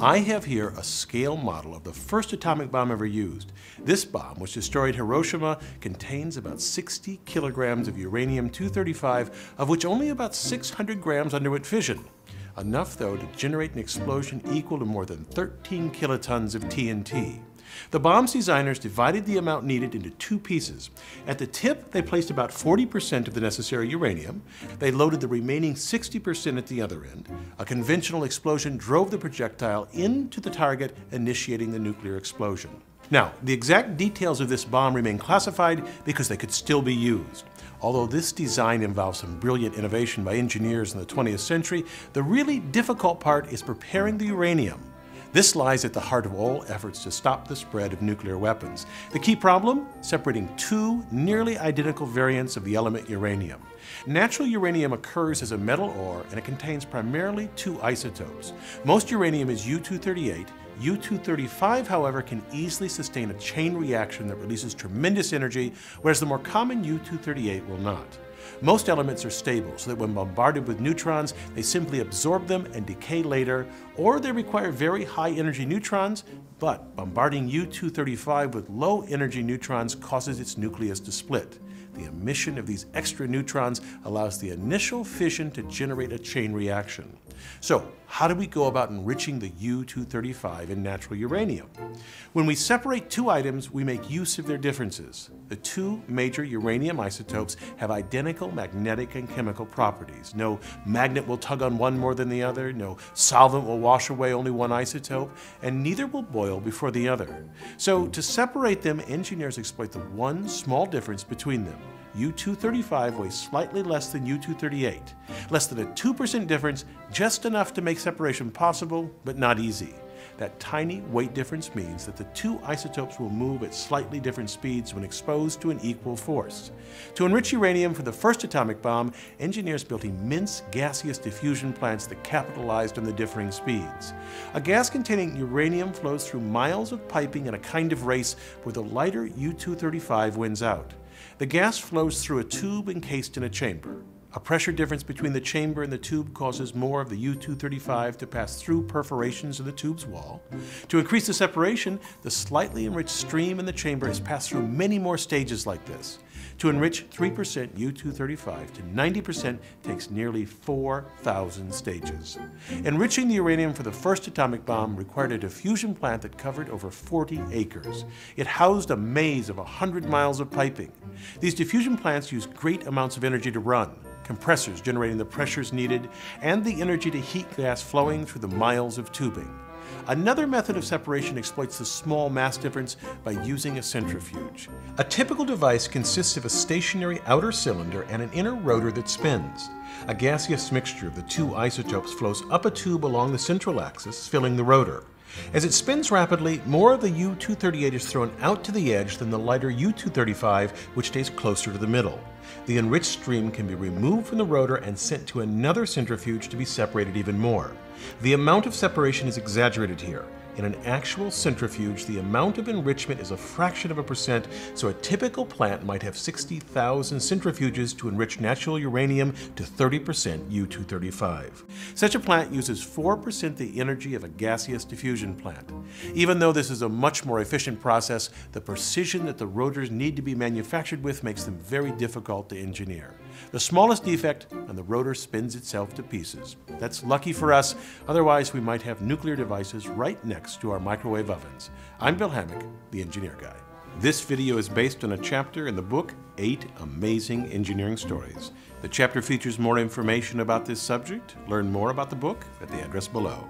I have here a scale model of the first atomic bomb ever used. This bomb, which destroyed Hiroshima, contains about 60 kilograms of uranium-235, of which only about 600 grams underwent fission. Enough, though, to generate an explosion equal to more than 13 kilotons of TNT. The bomb's designers divided the amount needed into two pieces. At the tip, they placed about 40% of the necessary uranium. They loaded the remaining 60% at the other end. A conventional explosion drove the projectile into the target, initiating the nuclear explosion. Now, the exact details of this bomb remain classified because they could still be used. Although this design involves some brilliant innovation by engineers in the 20th century, the really difficult part is preparing the uranium. This lies at the heart of all efforts to stop the spread of nuclear weapons. The key problem? Separating two nearly identical variants of the element uranium. Natural uranium occurs as a metal ore, and it contains primarily two isotopes. Most uranium is U-238. U-235, however, can easily sustain a chain reaction that releases tremendous energy, whereas the more common U-238 will not. Most elements are stable, so that when bombarded with neutrons, they simply absorb them and decay later, or they require very high energy neutrons, but bombarding U-235 with low energy neutrons causes its nucleus to split. The emission of these extra neutrons allows the initial fission to generate a chain reaction. So, how do we go about enriching the U-235 in natural uranium? When we separate two items, we make use of their differences. The two major uranium isotopes have identical magnetic and chemical properties. No magnet will tug on one more than the other, no solvent will wash away only one isotope, and neither will boil before the other. So, to separate them, engineers exploit the one small difference between them. U-235 weighs slightly less than U-238. Less than a 2% difference, just enough to make separation possible, but not easy. That tiny weight difference means that the two isotopes will move at slightly different speeds when exposed to an equal force. To enrich uranium for the first atomic bomb, engineers built immense gaseous diffusion plants that capitalized on the differing speeds. A gas containing uranium flows through miles of piping in a kind of race where the lighter U-235 wins out. The gas flows through a tube encased in a chamber. A pressure difference between the chamber and the tube causes more of the U-235 to pass through perforations in the tube's wall. To increase the separation, the slightly enriched stream in the chamber is passed through many more stages like this. To enrich 3% U-235 to 90% takes nearly 4,000 stages. Enriching the uranium for the first atomic bomb required a diffusion plant that covered over 40 acres. It housed a maze of 100 miles of piping. These diffusion plants use great amounts of energy to run. Compressors generating the pressures needed, and the energy to heat gas flowing through the miles of tubing. Another method of separation exploits the small mass difference by using a centrifuge. A typical device consists of a stationary outer cylinder and an inner rotor that spins. A gaseous mixture of the two isotopes flows up a tube along the central axis, filling the rotor. As it spins rapidly, more of the U-238 is thrown out to the edge than the lighter U-235, which stays closer to the middle. The enriched stream can be removed from the rotor and sent to another centrifuge to be separated even more. The amount of separation is exaggerated here. In an actual centrifuge, the amount of enrichment is a fraction of a percent, so a typical plant might have 60,000 centrifuges to enrich natural uranium to 30% U-235. Such a plant uses 4% the energy of a gaseous diffusion plant. Even though this is a much more efficient process, the precision that the rotors need to be manufactured with makes them very difficult to engineer. The smallest defect, and the rotor spins itself to pieces. That's lucky for us, otherwise we might have nuclear devices right next to our microwave ovens. I'm Bill Hammack, the Engineer Guy. This video is based on a chapter in the book, 8 Amazing Engineering Stories. The chapter features more information about this subject. Learn more about the book at the address below.